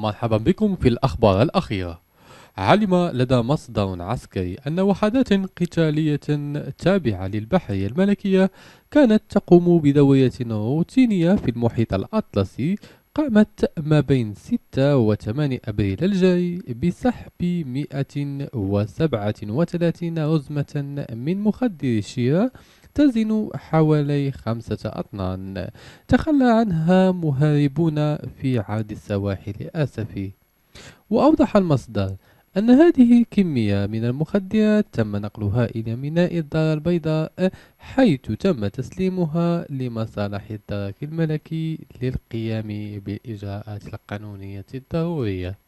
مرحبا بكم في الأخبار الأخيرة. علم لدى مصدر عسكري أن وحدات قتالية تابعة للبحرية الملكية كانت تقوم بدورية روتينية في المحيط الأطلسي، قامت ما بين 6 و 8 أبريل الجاري بسحب 137 رزمة من مخدر الشيرة تزن حوالي 5 أطنان، تخلى عنها مهاربون في عرض السواحل آسفي. وأوضح المصدر أن هذه كمية من المخدرات تم نقلها إلى ميناء الدار البيضاء، حيث تم تسليمها لمصالح الدرك الملكي للقيام بالإجراءات القانونية الضرورية.